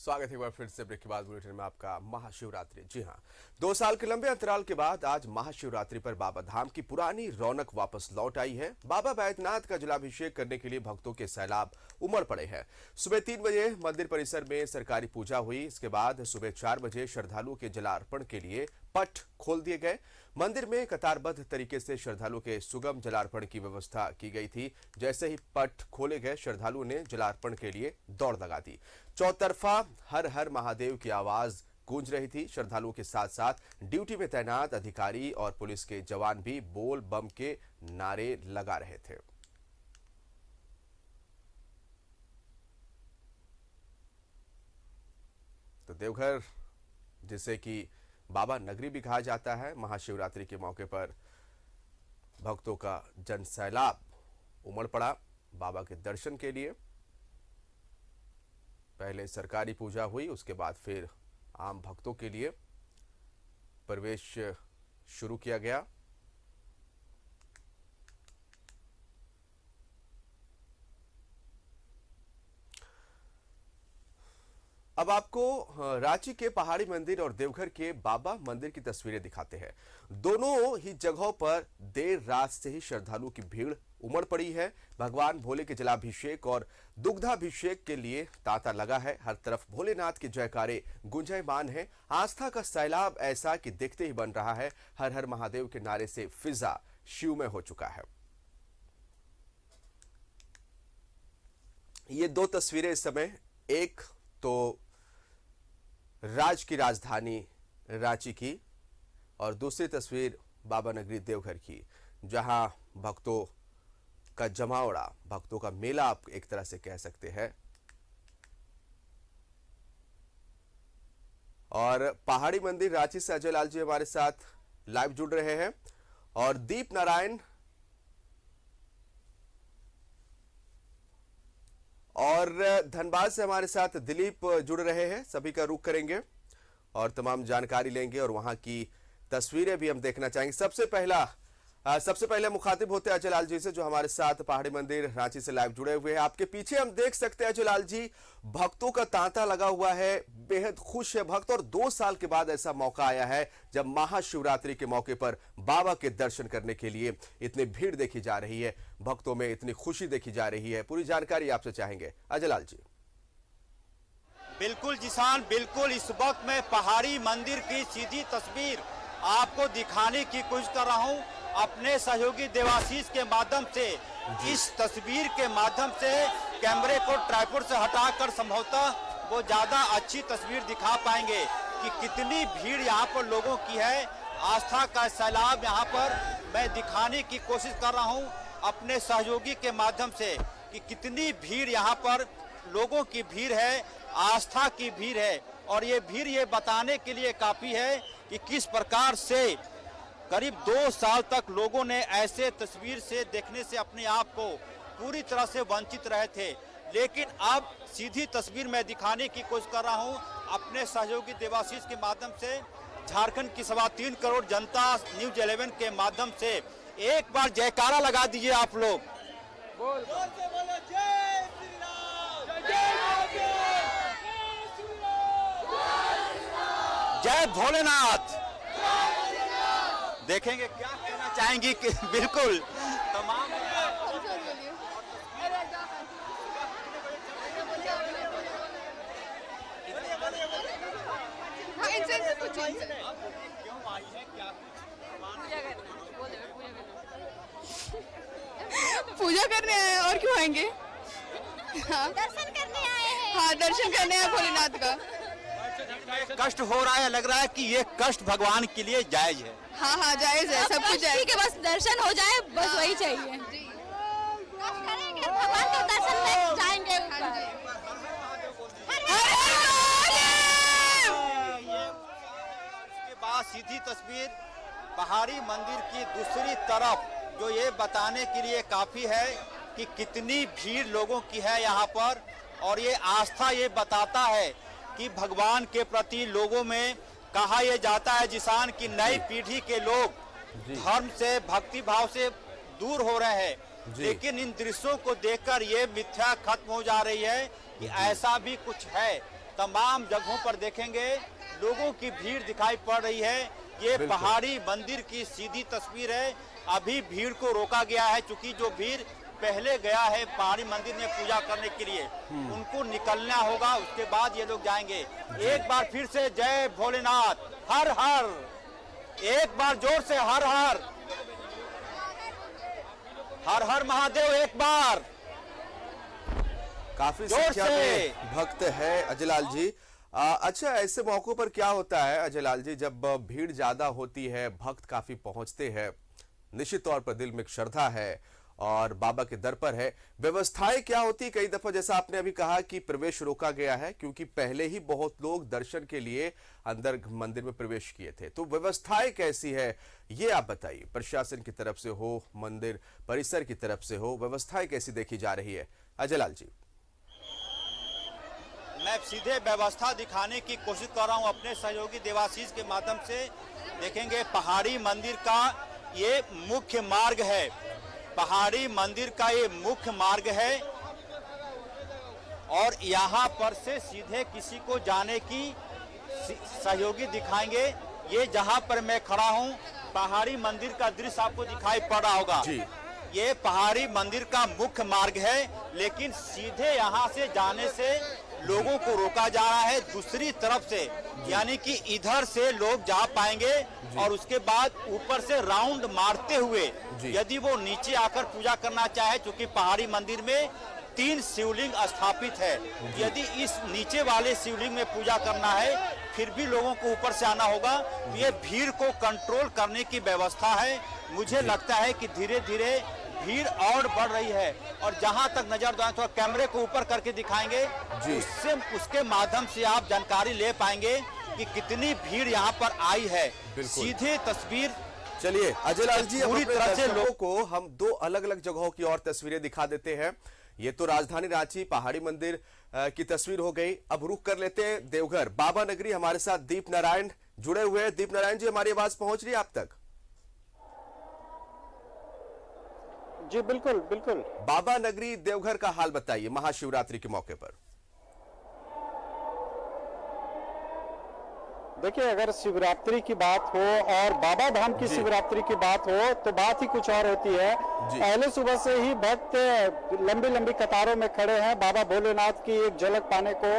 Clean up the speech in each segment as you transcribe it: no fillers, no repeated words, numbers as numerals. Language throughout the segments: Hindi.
स्वागत है एक बार फिर से ब्रेक के बाद बुलेटिन में आपका। महाशिवरात्रि, जी हां, 2 साल के लंबे अंतराल के बाद आज महाशिवरात्रि पर बाबा धाम की पुरानी रौनक वापस लौट आई है। बाबा बैद्यनाथ का जलाभिषेक करने के लिए भक्तों के सैलाब उमड़ पड़े हैं। सुबह 3 बजे मंदिर परिसर में सरकारी पूजा हुई। इसके बाद सुबह 4 बजे श्रद्धालुओं के जलार्पण के लिए पट खोल दिए गए। मंदिर में कतारबद्ध तरीके से श्रद्धालुओं के सुगम जलार्पण की व्यवस्था की गई थी। जैसे ही पट खोले गए, श्रद्धालुओं ने जलार्पण के लिए दौड़ लगा दी। चौतरफा हर हर महादेव की आवाज गूंज रही थी। श्रद्धालुओं के साथ साथ ड्यूटी में तैनात अधिकारी और पुलिस के जवान भी बोल बम के नारे लगा रहे थे। तो देवघर, जिसे कि बाबा नगरी भी कहा जाता है, महाशिवरात्रि के मौके पर भक्तों का जनसैलाब उमड़ पड़ा बाबा के दर्शन के लिए। पहले सरकारी पूजा हुई, उसके बाद फिर आम भक्तों के लिए प्रवेश शुरू किया गया। अब आपको रांची के पहाड़ी मंदिर और देवघर के बाबा मंदिर की तस्वीरें दिखाते हैं। दोनों ही जगहों पर देर रात से ही श्रद्धालुओं की भीड़ उमड़ पड़ी है। भगवान भोले के जलाभिषेक और दुग्धाभिषेक के लिए तांता लगा है। हर तरफ भोलेनाथ के जयकारे गुंजायमान है। आस्था का सैलाब ऐसा कि देखते ही बन रहा है। हर हर महादेव के नारे से फिजा शिवमय हो चुका है। ये 2 तस्वीरें इस समय, एक तो राज्य की राजधानी रांची की और दूसरी तस्वीर बाबा नगरी देवघर की, जहां भक्तों का जमावड़ा, भक्तों का मेला आप एक तरह से कह सकते हैं। और पहाड़ी मंदिर रांची से अजय लाल जी हमारे साथ लाइव जुड़ रहे हैं और दीप नारायण और धनबाद से हमारे साथ दिलीप जुड़ रहे हैं। सभी का रुख करेंगे और तमाम जानकारी लेंगे और वहां की तस्वीरें भी हम देखना चाहेंगे। सबसे पहले मुखातिब होते हैं अजय लाल जी से, जो हमारे साथ पहाड़ी मंदिर रांची से लाइव जुड़े हुए हैं। आपके पीछे हम देख सकते हैं अजय लाल जी, भक्तों का तांता लगा हुआ है, बेहद खुश है भक्त। और 2 साल के बाद ऐसा मौका आया है जब महाशिवरात्रि के मौके पर बाबा के दर्शन करने के लिए इतनी भीड़ देखी जा रही है, भक्तों में इतनी खुशी देखी जा रही है। पूरी जानकारी आपसे चाहेंगे अजय लाल जी। बिल्कुल जिसान, बिल्कुल इस वक्त मैं पहाड़ी मंदिर की सीधी तस्वीर आपको दिखाने की कोशिश कर रहा हूं अपने सहयोगी देवाशीष के माध्यम से। इस तस्वीर के माध्यम से कैमरे को ट्राइपॉड से हटाकर संभवतः वो ज्यादा अच्छी तस्वीर दिखा पाएंगे कि कितनी भीड़ यहाँ पर लोगों की है। आस्था का सैलाब यहाँ पर मैं दिखाने की कोशिश कर रहा हूँ अपने सहयोगी के माध्यम से कि कितनी भीड़ यहाँ पर लोगों की भीड़ है, आस्था की भीड़ है। और ये भीड़ ये बताने के लिए काफी है कि किस प्रकार से करीब 2 साल तक लोगों ने ऐसे तस्वीर से देखने से अपने आप को पूरी तरह से वंचित रहे थे। लेकिन अब सीधी तस्वीर मैं दिखाने की कोशिश कर रहा हूं अपने सहयोगी देवाशीष के माध्यम से। झारखंड की 3.25 करोड़ जनता न्यूज 11 के माध्यम से एक बार जयकारा लगा दीजिए आप लोग। बोल से बोलो जय श्री राम, जय भोलेनाथ। देखेंगे क्या कहना चाहेंगी कि बिल्कुल तमाम क्यों आई है, क्या पूजा करने आए हैं और क्यों आएंगे? हाँ दर्शन करने आए हैं। हाँ दर्शन करने आए भोलेनाथ का। कष्ट हो रहा है, लग रहा है कि ये कष्ट भगवान के लिए जायज है। हाँ हाँ जायज है, सब कुछ है। ठीक है, बस दर्शन हो जाए, बस वही चाहिए। कष्ट करेंगे, भगवान के दर्शन में जाएंगे। इसके बाद सीधी तस्वीर पहाड़ी मंदिर की दूसरी तरफ, जो ये बताने के लिए काफी है कि कितनी भीड़ लोगों की है यहाँ पर। और ये आस्था ये बताता है कि भगवान के प्रति लोगों में कहा यह जाता है जिसान की नई पीढ़ी के लोग धर्म से, भक्ति भाव से दूर हो रहे हैं। लेकिन इन दृश्यों को देखकर ये मिथ्या खत्म हो जा रही है कि ऐसा भी कुछ है। तमाम जगहों पर देखेंगे लोगों की भीड़ दिखाई पड़ रही है। ये पहाड़ी मंदिर की सीधी तस्वीर है। अभी भीड़ को रोका गया है, क्योंकि जो भीड़ पहले गया है पहाड़ी मंदिर में पूजा करने के लिए उनको निकलना होगा, उसके बाद ये लोग जाएंगे। एक बार फिर से जय भोलेनाथ, हर हर, एक बार जोर से हर हर, हर हर महादेव एक बार। काफी जोर संख्या से। में भक्त है अजय लाल जी। अच्छा, ऐसे मौकों पर क्या होता है अजय लाल जी, जब भीड़ ज्यादा होती है, भक्त काफी पहुंचते हैं, निश्चित तौर पर दिल में एक श्रद्धा है और बाबा के दर पर है, व्यवस्थाएं क्या होती? कई दफा जैसा आपने अभी कहा कि प्रवेश रोका गया है क्योंकि पहले ही बहुत लोग दर्शन के लिए अंदर मंदिर में प्रवेश किए थे, तो व्यवस्थाएं कैसी है ये आप बताइए। प्रशासन की तरफ से हो, मंदिर परिसर की तरफ से हो, व्यवस्थाएं कैसी देखी जा रही है अजय लाल जी? मैं सीधे व्यवस्था दिखाने की कोशिश कर रहा हूं अपने सहयोगी देवाशीष के माध्यम से। देखेंगे पहाड़ी मंदिर का ये मुख्य मार्ग है, पहाड़ी मंदिर का ये मुख्य मार्ग है और यहाँ पर से सीधे किसी को जाने की सहयोगी दिखाएंगे। ये जहाँ पर मैं खड़ा हूँ पहाड़ी मंदिर का दृश्य आपको दिखाई पड़ रहा होगा। ये पहाड़ी मंदिर का मुख्य मार्ग है, लेकिन सीधे यहाँ से जाने से लोगों को रोका जा रहा है दूसरी तरफ से, यानी कि इधर से लोग जा पाएंगे और उसके बाद ऊपर से राउंड मारते हुए यदि वो नीचे आकर पूजा करना चाहे, क्योंकि पहाड़ी मंदिर में 3 शिवलिंग स्थापित है, यदि इस नीचे वाले शिवलिंग में पूजा करना है फिर भी लोगों को ऊपर से आना होगा। ये भीड़ को कंट्रोल करने की व्यवस्था है। मुझे लगता है कि धीरे धीरे भीड़ और बढ़ रही है और जहां तक नजर दौड़ाएं, थोड़ा कैमरे को ऊपर करके दिखाएंगे, उसके माध्यम से आप जानकारी ले पाएंगे कि कितनी भीड़ यहां पर आई है। सीधे तस्वीर। चलिए अजय लाल जी, पूरी तरह से लोगों को हम 2 अलग अलग जगहों की और तस्वीरें दिखा देते हैं। ये तो राजधानी रांची पहाड़ी मंदिर की तस्वीर हो गई। अब रुख कर लेते हैं देवघर बाबा नगरी। हमारे साथ दीप नारायण जुड़े हुए हैं। दीप नारायण जी, हमारी आवाज पहुंच रही है आप तक? जी बिल्कुल बिल्कुल। बाबा नगरी देवघर का हाल बताइए महाशिवरात्रि के मौके पर। देखिए, अगर शिवरात्रि की बात हो और बाबा धाम की शिवरात्रि की बात हो तो बात ही कुछ और होती है। पहले सुबह से ही भक्त लंबी लंबी कतारों में खड़े हैं बाबा भोलेनाथ की एक झलक पाने को,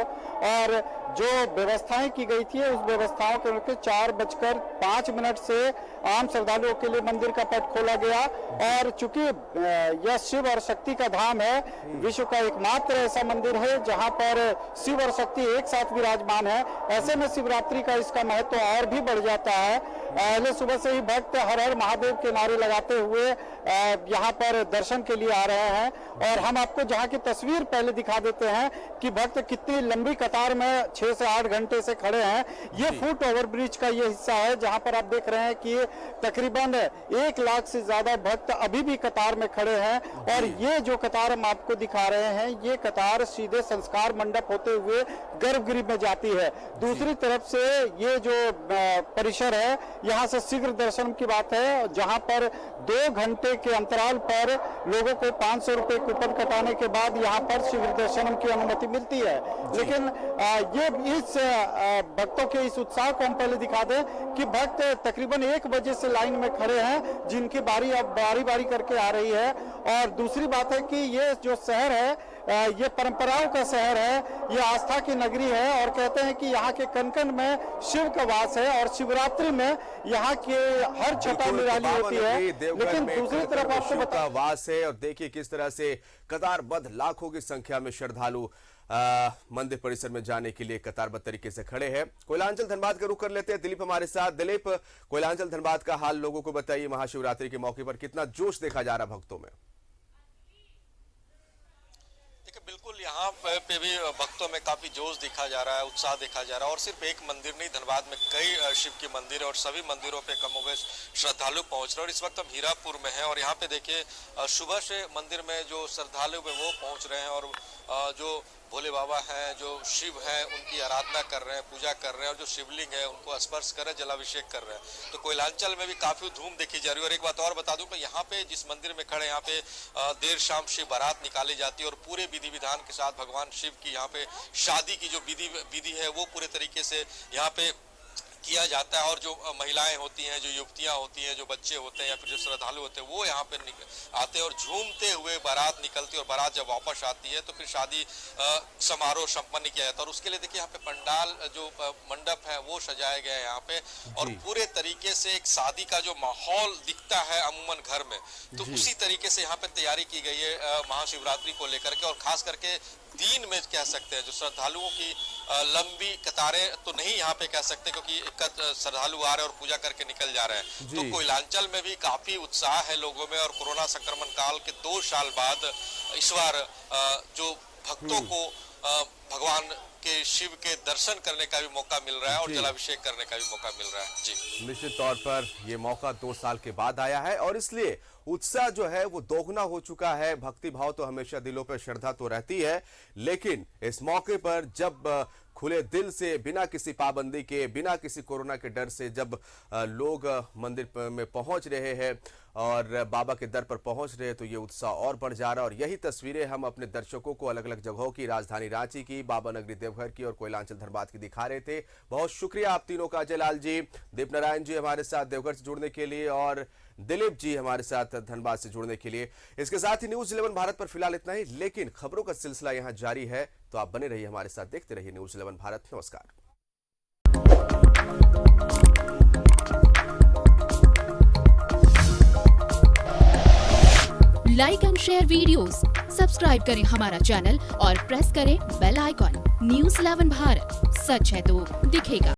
और जो व्यवस्थाएं की गई थी उस व्यवस्थाओं के लेकर 4:05 से आम श्रद्धालुओं के लिए मंदिर का पट खोला गया। और चूंकि यह शिव और शक्ति का धाम है, विश्व का एकमात्र ऐसा मंदिर है जहां पर शिव और शक्ति एक साथ विराजमान है, ऐसे में शिवरात्रि का इसका महत्व और भी बढ़ जाता है। पहले सुबह से ही भक्त हर हर महादेव के नारे लगाते हुए यहाँ पर दर्शन के लिए आ रहे हैं। और हम आपको जहाँ की तस्वीर पहले दिखा देते हैं कि भक्त कितनी लंबी कतार में 6 से 8 घंटे से खड़े हैं। ये फुट ओवर ब्रिज का ये हिस्सा है जहाँ पर आप देख रहे हैं कि तकरीबन 1 लाख से ज्यादा भक्त अभी भी कतार में खड़े हैं। और ये जो कतार हम आपको दिखा रहे हैं, ये कतार सीधे संस्कार मंडप होते हुए गर्भगृह में जाती है। दूसरी तरफ से ये जो परिसर है, यहाँ से शीघ्र दर्शन की बात है, जहाँ पर 2 घंटे के अंतराल पर लोगों को 500 रुपए कूपन कटाने के बाद यहाँ पर शीघ्र दर्शन की अनुमति मिलती है। लेकिन ये इस भक्तों के इस उत्साह को हम पहले दिखा दें कि भक्त तकरीबन 1 बजे से लाइन में खड़े हैं, जिनकी बारी अब बारी करके आ रही है। और दूसरी बात है कि ये जो शहर है, ये परंपराओं का शहर है, ये आस्था की नगरी है। और कहते हैं कि यहाँ के कण-कण में शिव का वास है और शिवरात्रि में यहाँ के हर छठा निराली होती है। लेकिन दूसरी तरफ आपको बता वास है और देखिए किस तरह से कतारबद्ध लाखों की संख्या में श्रद्धालु मंदिर परिसर में जाने के लिए कतारबद्ध तरीके से खड़े हैं। कोयलांचल धनबाद का रुख कर लेते हैं, दिलीप हमारे साथ। दिलीप, कोयलांचल धनबाद का हाल लोगों को बताइए, महाशिवरात्रि के मौके पर कितना जोश देखा जा रहा भक्तों में? बिल्कुल, यहाँ पे भी भक्तों में काफी जोश दिखा जा रहा है, उत्साह देखा जा रहा है। और सिर्फ एक मंदिर नहीं, धनबाद में कई शिव के मंदिर और सभी मंदिरों पे कमोबेश श्रद्धालु पहुंच रहे हैं। और इस वक्त हम हीरापुर में हैं और यहाँ पे देखिए सुबह से मंदिर में जो श्रद्धालु है वो पहुंच रहे हैं और जो भोले बाबा हैं, जो शिव हैं, उनकी आराधना कर रहे हैं, पूजा कर रहे हैं, और जो शिवलिंग है उनको स्पर्श कर रहे हैं, जलाभिषेक कर रहे हैं। तो कोयलांचल में भी काफी धूम देखी जा रही है। और एक बात और बता दूं कि यहाँ पे जिस मंदिर में खड़े, यहाँ पे देर शाम शिव बारात निकाली जाती है और पूरे विधि विधान के साथ भगवान शिव की यहाँ पे शादी की जो विधि है वो पूरे तरीके से यहाँ पे किया जाता है। और जो महिलाएं होती हैं, जो युवतियां होती हैं, जो बच्चे होते हैं या फिर जो श्रद्धालु होते हैं, वो यहाँ पे आते हैं और झूमते हुए बारात निकलती है। और बारात जब वापस आती है तो फिर शादी समारोह संपन्न किया जाता है। और उसके लिए देखिए यहाँ पे पंडाल, जो मंडप है वो सजाया गया है यहाँ पे, और पूरे तरीके से एक शादी का जो माहौल दिखता है अमूमन घर में, तो उसी तरीके से यहाँ पे तैयारी की गई है महाशिवरात्रि को लेकर के। और खास करके दिन में कह सकते हैं जो श्रद्धालुओं की लंबी कतारें तो नहीं यहाँ पे कह सकते, क्योंकि श्रद्धालु आ रहे हैं और पूजा करके निकल जा रहे हैं। तो कोयलांचल में भी काफी उत्साह है लोगों में। और कोरोना संक्रमण काल के 2 साल बाद इस बार जो भक्तों को भगवान के शिव के दर्शन करने का भी मौका मिल रहा है और जलाभिषेक करने का भी मौका मिल रहा है। जी, निश्चित तौर पर ये मौका 2 साल के बाद आया है और इसलिए उत्साह जो है वो दोगुना हो चुका है। भक्ति भाव तो हमेशा दिलों पर श्रद्धा तो रहती है, लेकिन इस मौके पर जब खुले दिल से, बिना किसी पाबंदी के, बिना किसी कोरोना के डर से जब लोग मंदिर में पहुंच रहे हैं और बाबा के दर पर पहुंच रहे हैं, तो ये उत्साह और बढ़ जा रहा है। और यही तस्वीरें हम अपने दर्शकों को अलग अलग जगहों की, राजधानी रांची की, बाबा नगरी देवघर की और कोयलांचल धनबाद की दिखा रहे थे। बहुत शुक्रिया आप तीनों का, जयलाल जी, दीपनारायण जी हमारे साथ देवघर से जुड़ने के लिए और दिलीप जी हमारे साथ धनबाद से जुड़ने के लिए। इसके साथ ही न्यूज 11 भारत पर फिलहाल इतना ही, लेकिन खबरों का सिलसिला यहां जारी है, तो आप बने रहिए हमारे साथ, देखते रहिए न्यूज 11 भारत। नमस्कार। Like and share videos, subscribe करें हमारा चैनल और प्रेस करें बेल आइकॉन। न्यूज़ 11 भारत, सच है तो दिखेगा।